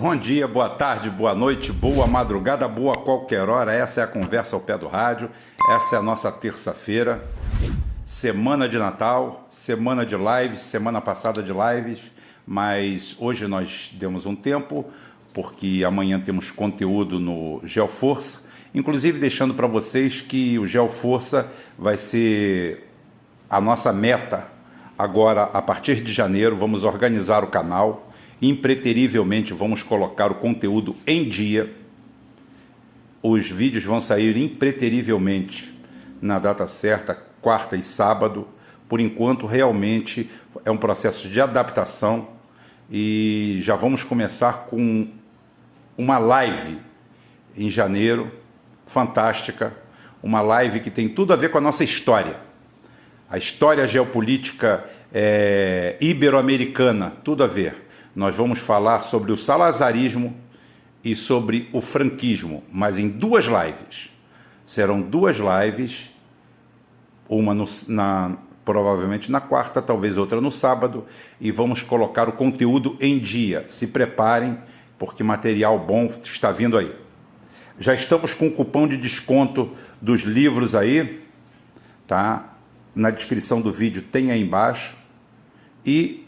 Bom dia, boa tarde, boa noite, boa madrugada, boa qualquer hora. Essa é a Conversa ao Pé do Rádio. Essa é a nossa terça-feira, semana de Natal, semana de lives, semana passada de lives, mas hoje nós demos um tempo, porque amanhã temos conteúdo no GeoForça, inclusive deixando para vocês que o GeoForça vai ser a nossa meta. Agora, a partir de janeiro, vamos organizar o canal. Impreterivelmente vamos colocar o conteúdo em dia. Os vídeos vão sair impreterivelmente na data certa, quarta e sábado. Por enquanto, realmente é um processo de adaptação e já vamos começar com uma live em janeiro, fantástica, uma live que tem tudo a ver com a nossa história. A história geopolítica ibero-americana, tudo a ver. Nós vamos falar sobre o salazarismo e sobre o franquismo, mas em duas lives. Serão duas lives, uma provavelmente na quarta, talvez outra no sábado, e vamos colocar o conteúdo em dia. Se preparem, porque material bom está vindo aí. Já estamos com o cupom de desconto dos livros aí, tá? Na descrição do vídeo tem aí embaixo. E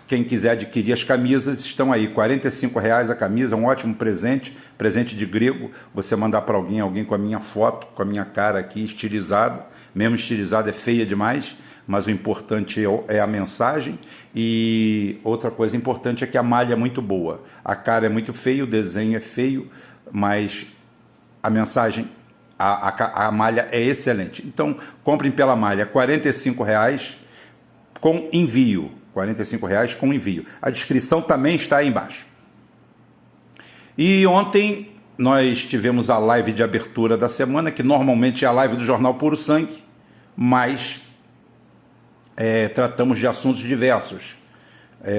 quem quiser adquirir as camisas, estão aí, R$ 45,00 a camisa, um ótimo presente, presente de grego. Você mandar para alguém com a minha foto, com a minha cara aqui estilizada, mesmo estilizada é feia demais, mas o importante é a mensagem. E outra coisa importante é que a malha é muito boa. A cara é muito feia, o desenho é feio, mas a mensagem, a malha é excelente. Então, comprem pela malha, R$ 45,00 com envio. R$ 45,00 com envio. A descrição também está aí embaixo. E ontem nós tivemos a live de abertura da semana, que normalmente é a live do Jornal Puro Sangue, mas tratamos de assuntos diversos,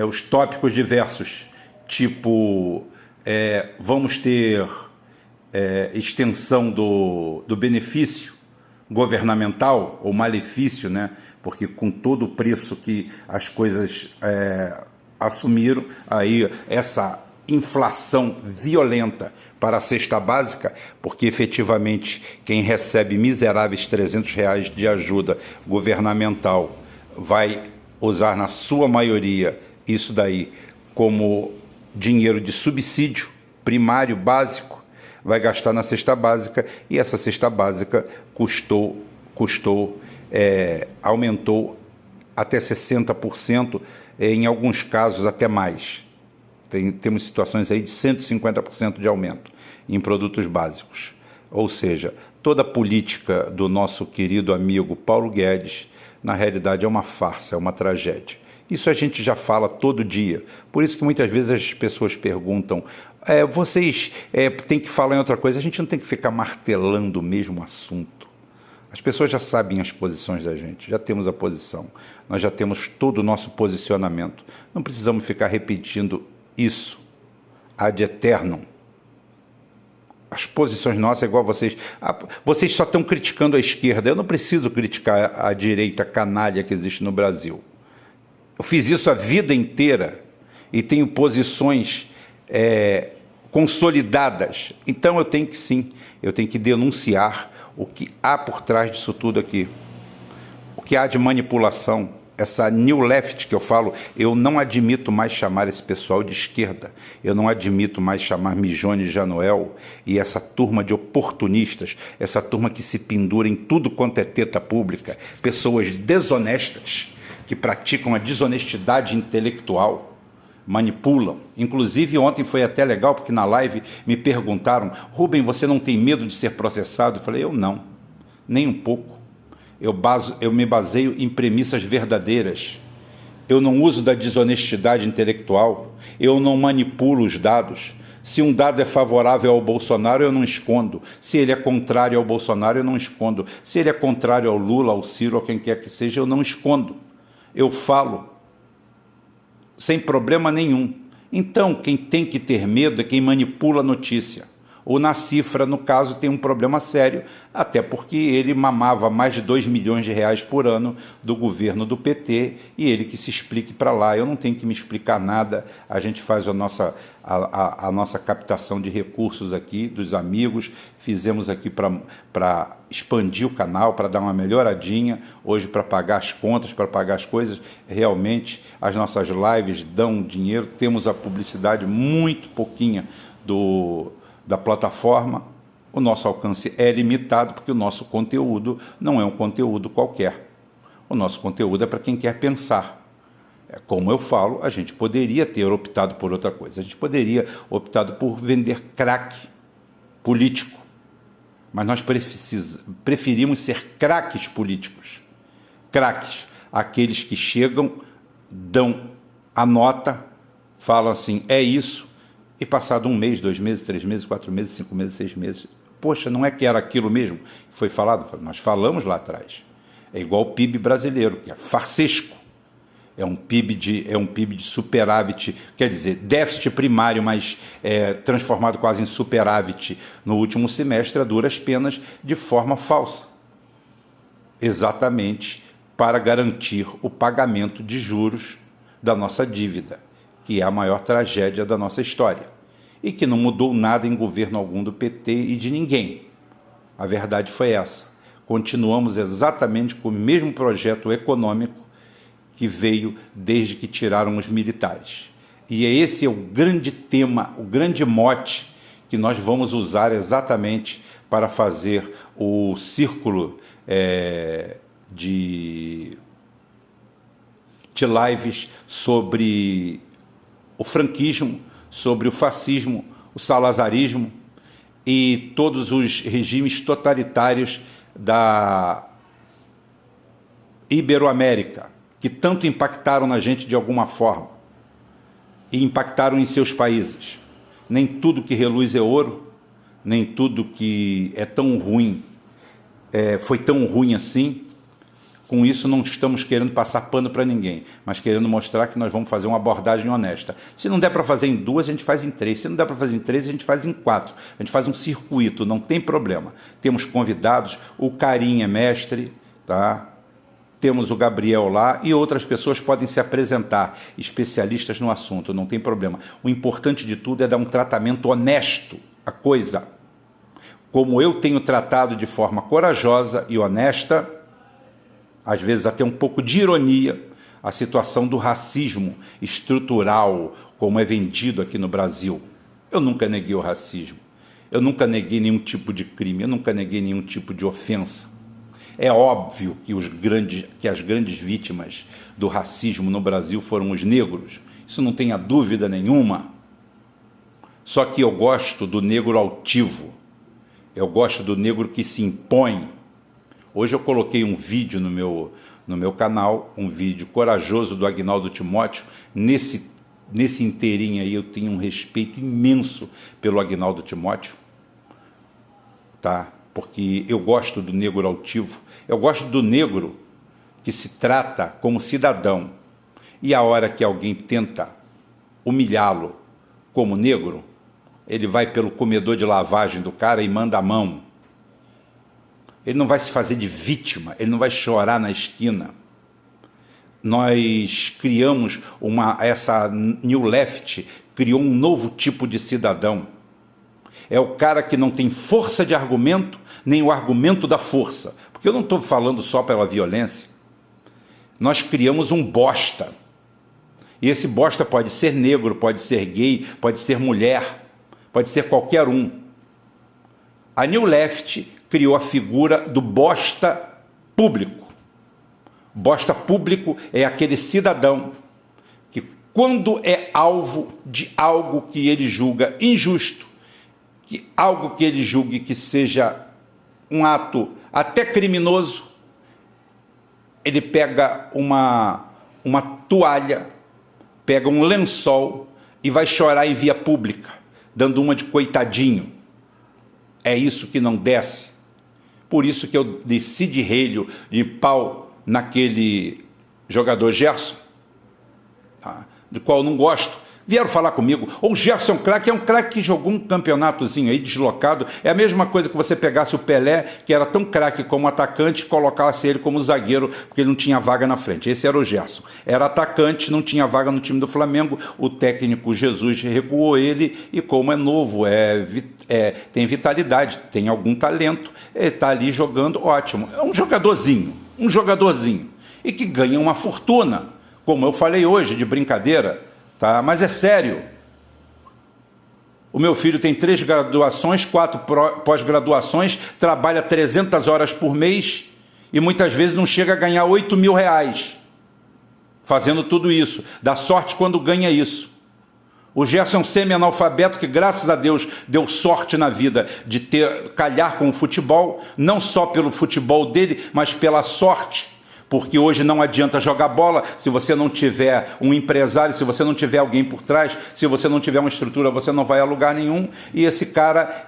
os tópicos diversos, tipo, vamos ter extensão do benefício governamental, ou malefício, né? Porque com todo o preço que as coisas assumiram, aí essa inflação violenta para a cesta básica, porque efetivamente quem recebe miseráveis R$ 300 de ajuda governamental vai usar na sua maioria isso daí como dinheiro de subsídio primário básico, vai gastar na cesta básica, e essa cesta básica aumentou até 60%, em alguns casos até mais. Temos situações aí de 150% de aumento em produtos básicos. Ou seja, toda a política do nosso querido amigo Paulo Guedes, na realidade é uma farsa, é uma tragédia. Isso a gente já fala todo dia. Por isso que muitas vezes as pessoas perguntam, vocês têm que falar em outra coisa. A gente não tem que ficar martelando o mesmo assunto. As pessoas já sabem as posições da gente, já temos a posição, nós já temos todo o nosso posicionamento. Não precisamos ficar repetindo isso ad eternum. As posições nossas é igual a vocês. Vocês só estão criticando a esquerda. Eu não preciso criticar a direita canalha que existe no Brasil. Eu fiz isso a vida inteira e tenho posições consolidadas. Então eu tenho que denunciar o que há por trás disso tudo aqui, o que há de manipulação, essa new left que eu falo. Eu não admito mais chamar esse pessoal de esquerda, eu não admito mais chamar Mijone Janoel e essa turma de oportunistas, essa turma que se pendura em tudo quanto é teta pública, pessoas desonestas, que praticam a desonestidade intelectual, manipulam. Inclusive ontem foi até legal, porque na live me perguntaram, Rubem, você não tem medo de ser processado? Eu falei, eu não, nem um pouco. Eu me baseio em premissas verdadeiras. Eu não uso da desonestidade intelectual, eu não manipulo os dados. Se um dado é favorável ao Bolsonaro, eu não escondo. Se ele é contrário ao Bolsonaro, eu não escondo. Se ele é contrário ao Lula, ao Ciro, a quem quer que seja, eu não escondo. Eu falo sem problema nenhum. Então, quem tem que ter medo é quem manipula a notícia. O Nacifra, no caso, tem um problema sério, até porque ele mamava mais de 2 milhões de reais por ano do governo do PT, e ele que se explique para lá. Eu não tenho que me explicar nada, a gente faz a nossa captação de recursos aqui, dos amigos, fizemos aqui para expandir o canal, para dar uma melhoradinha, hoje para pagar as contas, para pagar as coisas. Realmente as nossas lives dão dinheiro, temos a publicidade muito pouquinha da plataforma. O nosso alcance é limitado porque o nosso conteúdo não é um conteúdo qualquer. O nosso conteúdo é para quem quer pensar. Como eu falo, a gente poderia ter optado por outra coisa. A gente poderia optado por vender crack político. Mas nós preferimos ser craques políticos. Craques, aqueles que chegam, dão a nota, falam assim, é isso, e passado 1 mês, 2 meses, 3 meses, 4 meses, 5 meses, 6 meses, poxa, não é que era aquilo mesmo que foi falado? Nós falamos lá atrás. É igual o PIB brasileiro, que é farsesco. É um PIB de superávit, quer dizer, déficit primário, mas transformado quase em superávit no último semestre, a duras penas, de forma falsa. Exatamente para garantir o pagamento de juros da nossa dívida, que é a maior tragédia da nossa história, e que não mudou nada em governo algum do PT e de ninguém. A verdade foi essa. Continuamos exatamente com o mesmo projeto econômico que veio desde que tiraram os militares. E esse é o grande tema, o grande mote que nós vamos usar exatamente para fazer o círculo de lives sobre o franquismo, sobre o fascismo, o salazarismo e todos os regimes totalitários da Iberoamérica, que tanto impactaram na gente de alguma forma e impactaram em seus países. Nem tudo que reluz é ouro, nem tudo que é tão ruim foi tão ruim assim. Com isso não estamos querendo passar pano para ninguém, mas querendo mostrar que nós vamos fazer uma abordagem honesta. Se não der para fazer em 2, a gente faz em 3. Se não der para fazer em 3, a gente faz em 4. A gente faz um circuito, não tem problema. Temos convidados, o Carim é mestre, tá? Temos o Gabriel lá e outras pessoas podem se apresentar, especialistas no assunto, não tem problema. O importante de tudo é dar um tratamento honesto à coisa. Como eu tenho tratado de forma corajosa e honesta, às vezes até um pouco de ironia, a situação do racismo estrutural, como é vendido aqui no Brasil. Eu nunca neguei o racismo, eu nunca neguei nenhum tipo de crime, eu nunca neguei nenhum tipo de ofensa. É óbvio que as grandes vítimas do racismo no Brasil foram os negros, isso não tenha dúvida nenhuma. Só que eu gosto do negro altivo, eu gosto do negro que se impõe. Hoje eu coloquei um vídeo no meu canal, um vídeo corajoso do Agnaldo Timóteo. Nesse inteirinho aí eu tenho um respeito imenso pelo Agnaldo Timóteo, tá? Porque eu gosto do negro altivo, eu gosto do negro que se trata como cidadão, e a hora que alguém tenta humilhá-lo como negro, ele vai pelo comedor de lavagem do cara e manda a mão. Ele não vai se fazer de vítima, ele não vai chorar na esquina. Nós criamos essa New Left criou um novo tipo de cidadão. É o cara que não tem força de argumento, nem o argumento da força. Porque eu não estou falando só pela violência. Nós criamos um bosta. E esse bosta pode ser negro, pode ser gay, pode ser mulher, pode ser qualquer um. A New Left criou a figura do bosta público. Bosta público é aquele cidadão que, quando é alvo de algo que ele julga injusto, algo que ele julgue que seja um ato até criminoso, ele pega uma toalha, pega um lençol e vai chorar em via pública, dando uma de coitadinho. É isso que não desce. Por isso que eu desci de relho, de pau, naquele jogador Gerson, tá? Do qual eu não gosto. Vieram falar comigo, ou o Gerson craque, é um craque que jogou um campeonatozinho aí deslocado, é a mesma coisa que você pegasse o Pelé, que era tão craque como atacante, e colocasse ele como zagueiro, porque ele não tinha vaga na frente. Esse era o Gerson. Era atacante, não tinha vaga no time do Flamengo, o técnico Jesus recuou ele, e como é novo, tem vitalidade, tem algum talento, está ali jogando, ótimo. É um jogadorzinho, e que ganha uma fortuna, como eu falei hoje, de brincadeira, tá? Mas é sério. O meu filho tem 3 graduações, 4 pós-graduações, trabalha 300 horas por mês e muitas vezes não chega a ganhar 8 mil reais fazendo tudo isso. Dá sorte quando ganha isso. O Gerson é um semi-analfabeto que, graças a Deus, deu sorte na vida de calhar com o futebol, não só pelo futebol dele, mas pela sorte. Porque hoje não adianta jogar bola se você não tiver um empresário, se você não tiver alguém por trás, se você não tiver uma estrutura, você não vai a lugar nenhum. E esse cara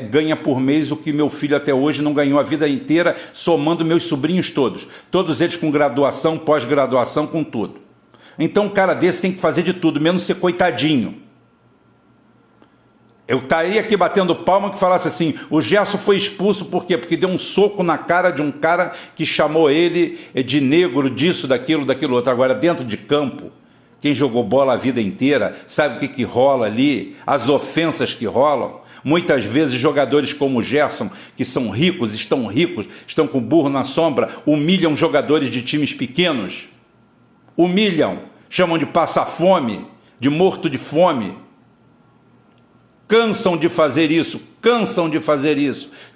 ganha por mês o que meu filho até hoje não ganhou a vida inteira, somando meus sobrinhos todos. Todos eles com graduação, pós-graduação, com tudo. Então um cara desse tem que fazer de tudo, menos ser coitadinho. Eu estaria aqui batendo palma que falasse assim, o Gerson foi expulso por quê? Porque deu um soco na cara de um cara que chamou ele de negro, disso, daquilo outro. Agora, dentro de campo, quem jogou bola a vida inteira, sabe o que rola ali, as ofensas que rolam. Muitas vezes jogadores como o Gerson, que são ricos, estão com burro na sombra, humilham jogadores de times pequenos. Humilham, chamam de passa-fome, de morto de fome. Cansam de fazer isso,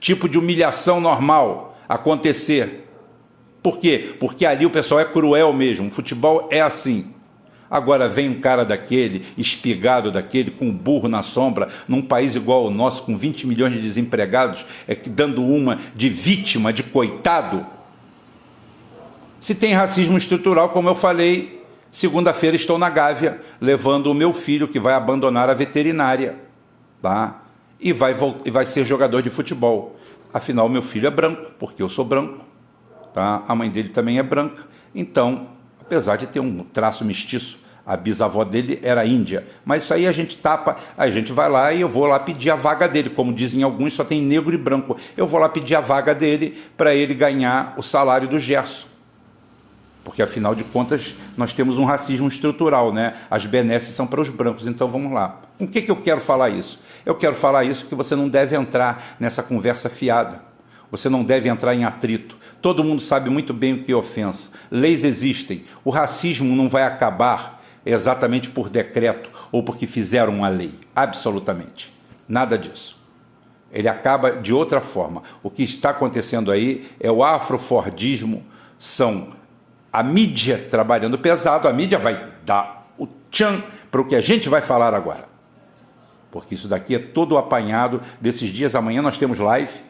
tipo de humilhação normal acontecer. Por quê? Porque ali o pessoal é cruel mesmo, o futebol é assim. Agora vem um cara daquele, espigado daquele, com um burro na sombra, num país igual ao nosso, com 20 milhões de desempregados, dando uma de vítima, de coitado. Se tem racismo estrutural, como eu falei, segunda-feira estou na Gávea, levando o meu filho, que vai abandonar a veterinária. Tá? E vai ser jogador de futebol. Afinal, meu filho é branco, porque eu sou branco. Tá? A mãe dele também é branca. Então, apesar de ter um traço mestiço, a bisavó dele era índia. Mas isso aí a gente tapa, a gente vai lá e eu vou lá pedir a vaga dele. Como dizem alguns, só tem negro e branco. Eu vou lá pedir a vaga dele para ele ganhar o salário do Gerson. Porque, afinal de contas, nós temos um racismo estrutural, né? As benesses são para os brancos, então vamos lá. Com o que eu quero falar isso? Eu quero falar isso que você não deve entrar nessa conversa fiada. Você não deve entrar em atrito. Todo mundo sabe muito bem o que é ofensa. Leis existem. O racismo não vai acabar exatamente por decreto ou porque fizeram uma lei. Absolutamente. Nada disso. Ele acaba de outra forma. O que está acontecendo aí é o afrofordismo, são a mídia trabalhando pesado, a mídia vai dar o tchan para o que a gente vai falar agora. Porque isso daqui é todo o apanhado desses dias. Amanhã nós temos live,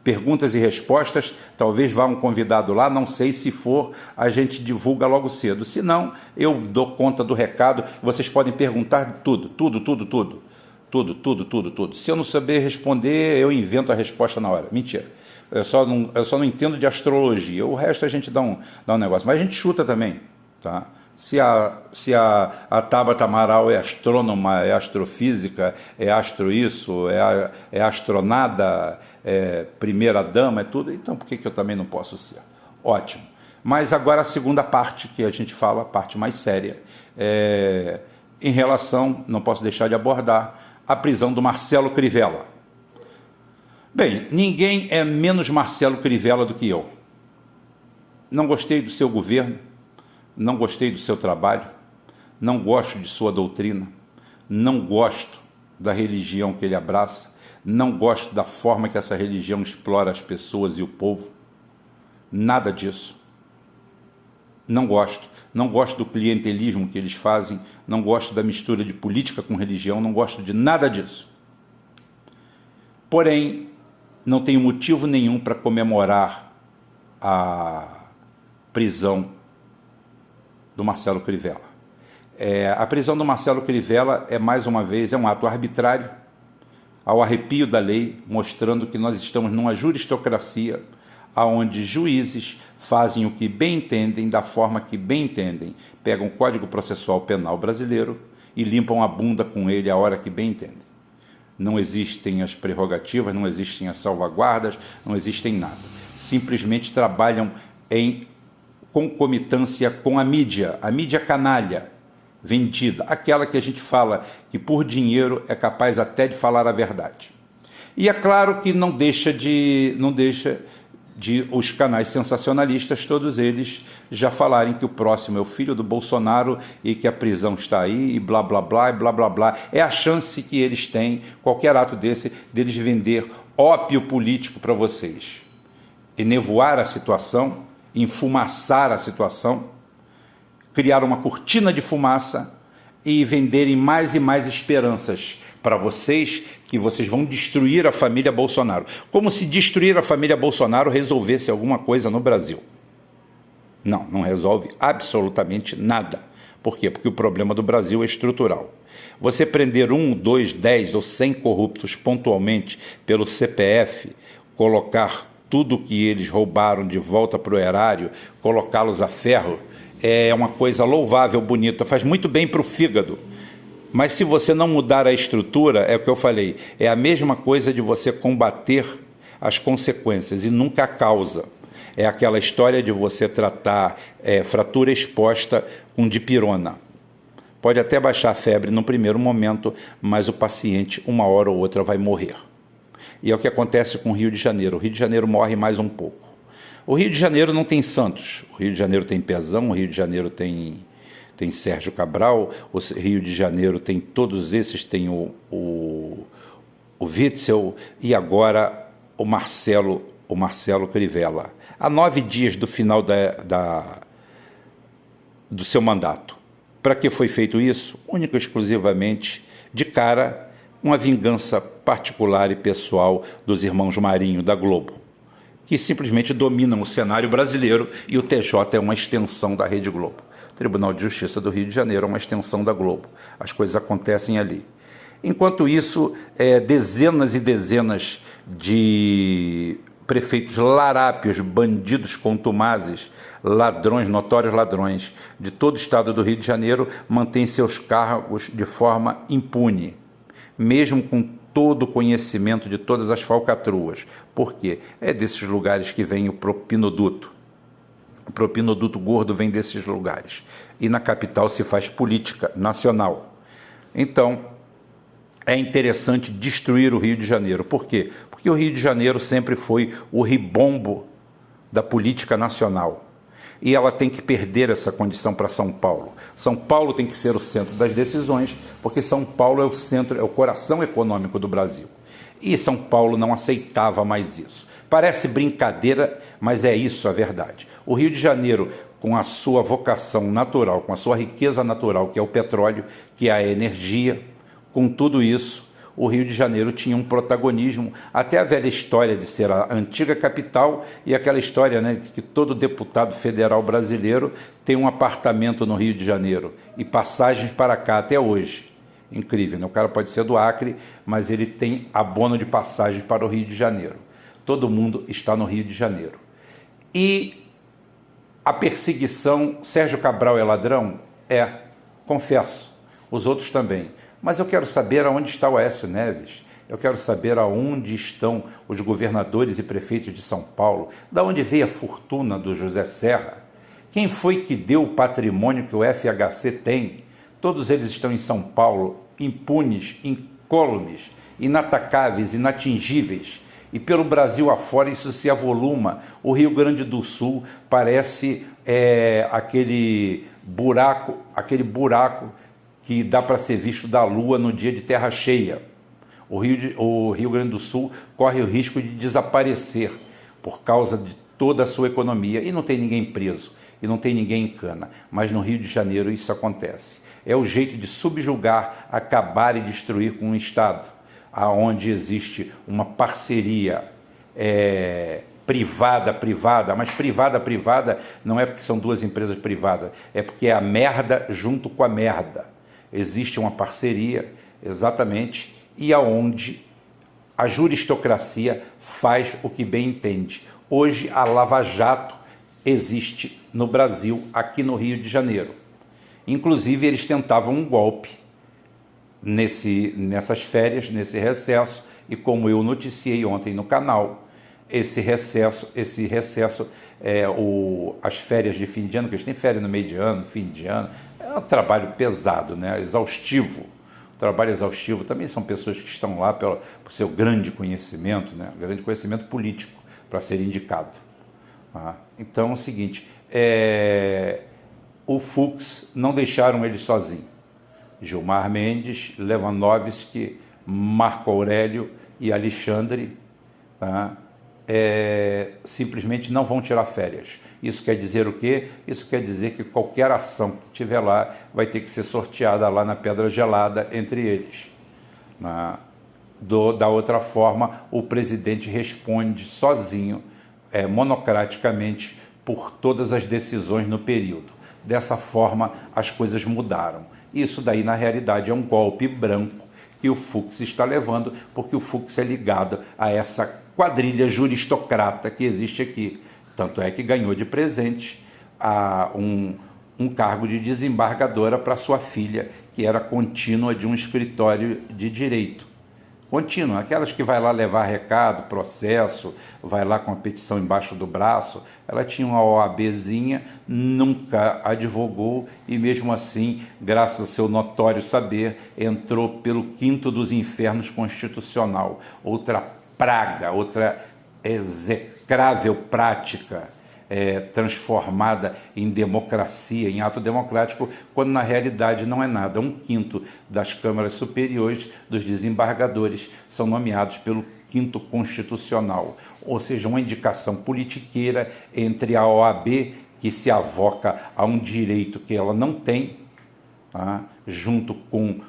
perguntas e respostas, talvez vá um convidado lá, não sei, se for, a gente divulga logo cedo. Se não, eu dou conta do recado, vocês podem perguntar tudo. Se eu não saber responder, eu invento a resposta na hora. Mentira. Eu só não entendo de astrologia. O resto a gente dá um negócio. Mas a gente chuta também, tá? Se a Tabata Amaral é astrônoma, é astrofísica, é astro isso, é astronada, é primeira dama, é tudo, então por que eu também não posso ser? Ótimo. Mas agora a segunda parte que a gente fala, a parte mais séria, em relação, não posso deixar de abordar, a prisão do Marcelo Crivella. Bem, ninguém é menos Marcelo Crivella do que eu. Não gostei do seu governo, não gostei do seu trabalho, não gosto de sua doutrina, não gosto da religião que ele abraça, não gosto da forma que essa religião explora as pessoas e o povo. Nada disso. Não gosto. Não gosto do clientelismo que eles fazem, não gosto da mistura de política com religião, não gosto de nada disso. Porém, não tenho motivo nenhum para comemorar a prisão do Marcelo Crivella. A prisão do Marcelo Crivella mais uma vez, um ato arbitrário, ao arrepio da lei, mostrando que nós estamos numa juristocracia onde juízes fazem o que bem entendem, da forma que bem entendem. Pegam o Código Processual Penal brasileiro e limpam a bunda com ele a hora que bem entendem. Não existem as prerrogativas, não existem as salvaguardas, não existem nada. Simplesmente trabalham em concomitância com a mídia canalha, vendida, aquela que a gente fala que por dinheiro é capaz até de falar a verdade. E é claro que não deixa de os canais sensacionalistas, todos eles já falarem que o próximo é o filho do Bolsonaro e que a prisão está aí e blá blá blá e blá blá blá. É a chance que eles têm, qualquer ato desse, deles vender ópio político para vocês. Enevoar a situação, enfumaçar a situação, criar uma cortina de fumaça e venderem mais e mais esperanças para vocês, que vocês vão destruir a família Bolsonaro. Como se destruir a família Bolsonaro resolvesse alguma coisa no Brasil. Não resolve absolutamente nada. Por quê? Porque o problema do Brasil é estrutural. Você prender 1, 2, 10 ou 100 corruptos pontualmente pelo CPF, colocar tudo que eles roubaram de volta para o erário, colocá-los a ferro, é uma coisa louvável, bonita, faz muito bem para o fígado. Mas se você não mudar a estrutura, é o que eu falei, é a mesma coisa de você combater as consequências e nunca a causa. É aquela história de você tratar fratura exposta com dipirona. Pode até baixar a febre no primeiro momento, mas o paciente, uma hora ou outra, vai morrer. E é o que acontece com o Rio de Janeiro. O Rio de Janeiro morre mais um pouco. O Rio de Janeiro não tem santos. O Rio de Janeiro tem Pezão, o Rio de Janeiro tem Sérgio Cabral, o Rio de Janeiro tem todos esses, tem o Witzel e agora o Marcelo Crivella. Há 9 dias do final do seu mandato. Para que foi feito isso? Única e exclusivamente de cara uma vingança particular e pessoal dos irmãos Marinho da Globo, que simplesmente dominam o cenário brasileiro, e o TJ é uma extensão da Rede Globo. O Tribunal de Justiça do Rio de Janeiro é uma extensão da Globo. As coisas acontecem ali. Enquanto isso, dezenas e dezenas de prefeitos larápios, bandidos contumazes, ladrões, notórios ladrões, de todo o estado do Rio de Janeiro, mantêm seus cargos de forma impune, mesmo com todo o conhecimento de todas as falcatruas. Por quê? É desses lugares que vem o propinoduto. O propinoduto gordo vem desses lugares. E na capital se faz política nacional. Então, é interessante destruir o Rio de Janeiro. Por quê? Porque o Rio de Janeiro sempre foi o ribombo da política nacional. E ela tem que perder essa condição para São Paulo. São Paulo tem que ser o centro das decisões, porque São Paulo é o centro, é o coração econômico do Brasil. E São Paulo não aceitava mais isso. Parece brincadeira, mas é isso a verdade. O Rio de Janeiro, com a sua vocação natural, com a sua riqueza natural, que é o petróleo, que é a energia, com tudo isso, o Rio de Janeiro tinha um protagonismo, até a velha história de ser a antiga capital e aquela história, né, que todo deputado federal brasileiro tem um apartamento no Rio de Janeiro e passagens para cá até hoje. Incrível, né? O cara pode ser do Acre, mas ele tem abono de passagens para o Rio de Janeiro. Todo mundo está no Rio de Janeiro. E a perseguição, Sérgio Cabral é ladrão? Confesso, os outros também. Mas eu quero saber aonde está o Aécio Neves, eu quero saber aonde estão os governadores e prefeitos de São Paulo, da onde veio a fortuna do José Serra, quem foi que deu o patrimônio que o FHC tem. Todos eles estão em São Paulo, impunes, incólumes, inatacáveis, inatingíveis, e pelo Brasil afora isso se avoluma. O Rio Grande do Sul parece aquele buraco que dá para ser visto da Lua no dia de terra cheia. O Rio Grande do Sul corre o risco de desaparecer por causa de toda a sua economia, e não tem ninguém preso, e não tem ninguém em cana, mas no Rio de Janeiro isso acontece. É o jeito de subjugar, acabar e destruir com um Estado, aonde existe uma parceria privada, mas privada não é porque são duas empresas privadas, é porque é a merda junto com a merda. Existe uma parceria, exatamente, e aonde a juristocracia faz o que bem entende. Hoje a Lava Jato existe no Brasil, aqui no Rio de Janeiro. Inclusive eles tentavam um golpe nessas férias, nesse recesso, e como eu noticiei ontem no canal, esse recesso as férias de fim de ano, que eles têm férias no meio de ano, fim de ano, é um trabalho pesado, né? Exaustivo. Trabalho exaustivo também são pessoas que estão lá por seu grande conhecimento, né? Grande conhecimento político para ser indicado. Então é o seguinte, o Fux não deixaram ele sozinho. Gilmar Mendes, Lewandowski, Marco Aurélio e Alexandre, simplesmente não vão tirar férias. Isso quer dizer o quê? Isso quer dizer que qualquer ação que tiver lá vai ter que ser sorteada lá na pedra gelada entre eles. Da outra forma, o presidente responde sozinho, monocraticamente, por todas as decisões no período. Dessa forma, as coisas mudaram. Isso daí, na realidade, é um golpe branco que o Fux está levando, porque o Fux é ligado a essa quadrilha juristocrata que existe aqui. Tanto é que ganhou de presente um cargo de desembargadora para sua filha, que era contínua de um escritório de direito. Contínua, aquelas que vai lá levar recado, processo, vai lá com a petição embaixo do braço. Ela tinha uma OABzinha, nunca advogou e mesmo assim, graças ao seu notório saber, entrou pelo quinto dos infernos constitucional. Outra praga, outra execrável prática transformada em democracia, em ato democrático, quando na realidade não é nada. Um quinto das câmaras superiores, dos desembargadores, são nomeados pelo quinto constitucional, ou seja, uma indicação politiqueira entre a OAB, que se avoca a um direito que ela não tem, junto com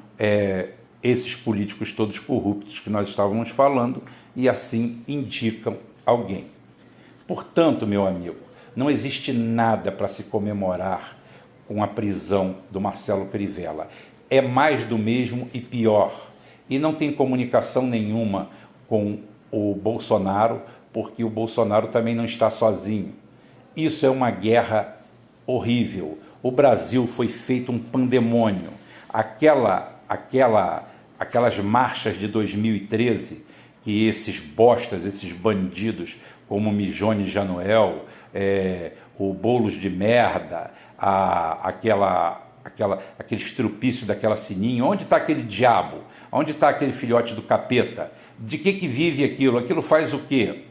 esses políticos todos corruptos que nós estávamos falando, e assim indicam alguém. Portanto, meu amigo, não existe nada para se comemorar com a prisão do Marcelo Crivella. É mais do mesmo e pior. E não tem comunicação nenhuma com o Bolsonaro, porque o Bolsonaro também não está sozinho. Isso é uma guerra horrível. O Brasil foi feito um pandemônio. Aquelas marchas de 2013, que esses bostas, esses bandidos, como Mijone Januel, o Boulos de merda, aquele estrupício daquela Sininho, onde está aquele diabo? Onde está aquele filhote do capeta? De que vive aquilo? Aquilo faz o quê?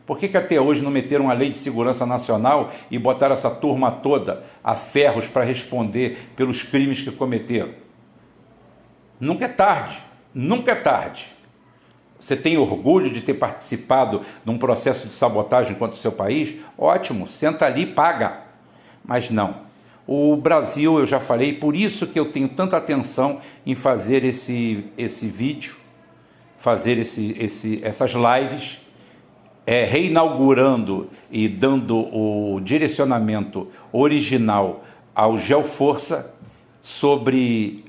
Por que até hoje não meteram uma lei de segurança nacional e botaram essa turma toda a ferros para responder pelos crimes que cometeram? Nunca é tarde, nunca é tarde. Você tem orgulho de ter participado de um processo de sabotagem contra o seu país? Ótimo, senta ali e paga. Mas não. O Brasil, eu já falei, por isso que eu tenho tanta atenção em fazer esse vídeo, fazer essas lives, reinaugurando e dando o direcionamento original ao Geoforça sobre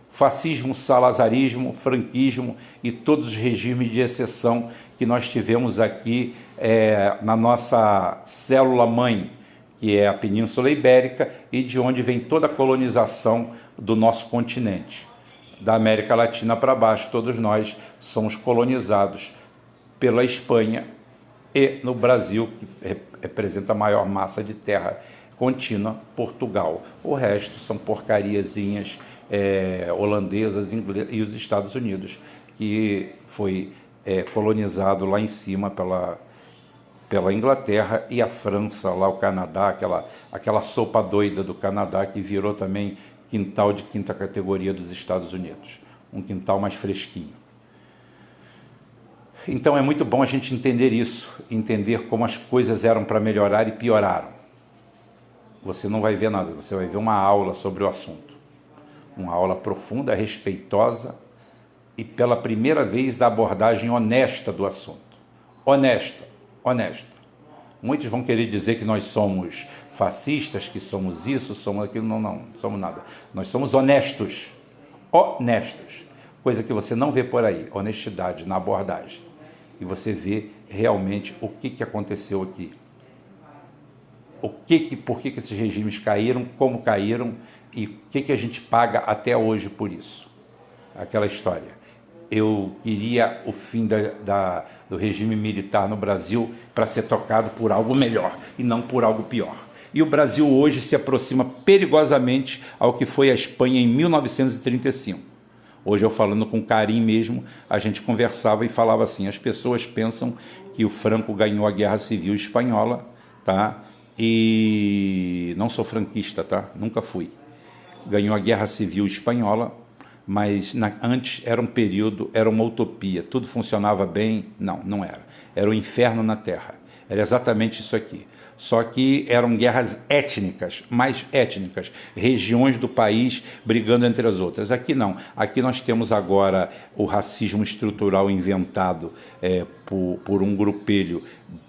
fascismo, salazarismo, franquismo e todos os regimes de exceção que nós tivemos aqui na nossa célula-mãe, que é a Península Ibérica, e de onde vem toda a colonização do nosso continente. Da América Latina para baixo, todos nós somos colonizados pela Espanha e no Brasil, que representa a maior massa de terra contínua, Portugal. O resto são porcariazinhas holandesas, inglesas e os Estados Unidos, que foi colonizado lá em cima pela Inglaterra, e a França, lá o Canadá, aquela sopa doida do Canadá, que virou também quintal de quinta categoria dos Estados Unidos, um quintal mais fresquinho. Então é muito bom a gente entender isso, entender como as coisas eram para melhorar e pioraram. Você não vai ver nada, você vai ver uma aula sobre o assunto. Uma aula profunda, respeitosa e pela primeira vez a abordagem honesta do assunto. Honesta. Muitos vão querer dizer que nós somos fascistas, que somos isso, somos aquilo. Não somos nada. Nós somos honestos. Coisa que você não vê por aí, honestidade na abordagem. E você vê realmente o que aconteceu aqui. Por que esses regimes caíram, como caíram, e o que a gente paga até hoje por isso. aquela história. Eu queria o fim do regime militar no Brasil para ser tocado por algo melhor e não por algo pior. E o Brasil hoje se aproxima perigosamente ao que foi a Espanha em 1935. Hoje eu falando com o Karim mesmo, a gente conversava e falava assim, as pessoas pensam que o Franco ganhou a Guerra Civil Espanhola, tá? E não sou franquista, tá? Nunca fui. Ganhou a Guerra Civil Espanhola, mas antes era um período, era uma utopia, tudo funcionava bem. Não, não era. Era o inferno na Terra. Era exatamente isso aqui. Só que eram guerras étnicas, mais étnicas, regiões do país brigando entre as outras. Aqui não. Aqui nós temos agora o racismo estrutural inventado por um grupelho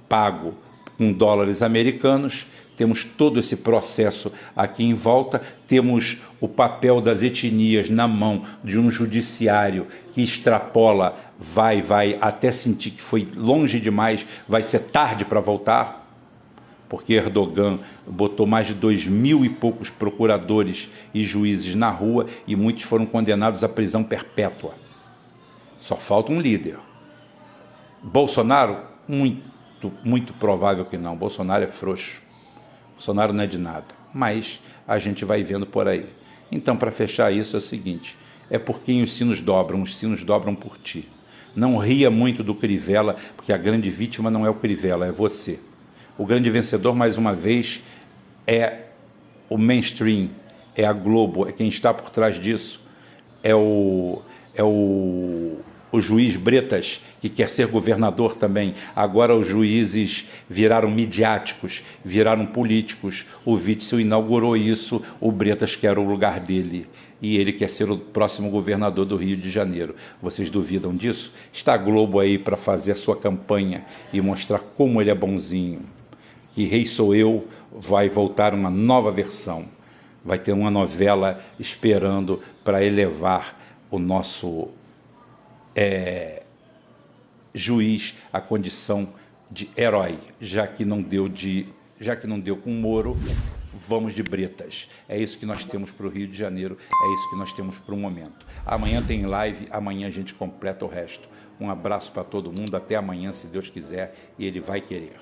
pago com dólares americanos. Temos todo esse processo aqui em volta, temos o papel das etnias na mão de um judiciário que extrapola, vai, até sentir que foi longe demais, vai ser tarde para voltar, porque Erdogan botou mais de 2.000 e poucos procuradores e juízes na rua e muitos foram condenados à prisão perpétua. Só falta um líder. Bolsonaro, muito provável que não. Bolsonaro é frouxo. Bolsonaro não é de nada, mas a gente vai vendo por aí. Então, para fechar isso, é o seguinte, é por quem os sinos dobram por ti. Não ria muito do Crivella, porque a grande vítima não é o Crivella, é você. O grande vencedor, mais uma vez, é o mainstream, é a Globo, é quem está por trás disso, é o juiz Bretas, que quer ser governador também. Agora os juízes viraram midiáticos, viraram políticos. O Witzel inaugurou isso, o Bretas quer o lugar dele. E ele quer ser o próximo governador do Rio de Janeiro. Vocês duvidam disso? Está a Globo aí para fazer a sua campanha e mostrar como ele é bonzinho. Que Rei Sou Eu vai voltar uma nova versão. Vai ter uma novela esperando para elevar o nosso juiz à condição de herói, já que não deu com Moro, vamos de Bretas. É isso que nós temos para o Rio de Janeiro, é isso que nós temos para o momento. Amanhã tem live, amanhã a gente completa o resto. Um abraço para todo mundo, até amanhã, se Deus quiser, e Ele vai querer.